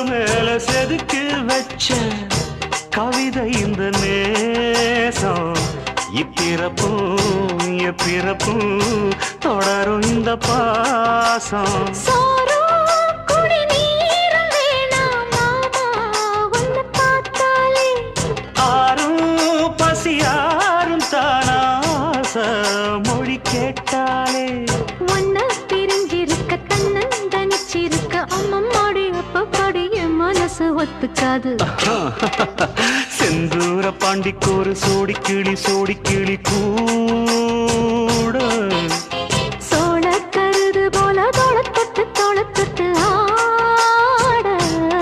மேல செதுக்கி வச்ச கவிதை இந்த நேசம் இப்பிறப்பும் எப்பிறப்பும் தொடரும் இந்த பாசம் ஆரும் பசியாரும் தானாச மொழி கேட்டாலே ஒன்ன பிரிஞ்சிருக்க தன்னந்தனிச்சிருக்க அம்மம்மாடி அப்பப்படி என் மனசு ஒத்துக்காது செந்தூர பாண்டிக்கோரு சோடி கிளி கூ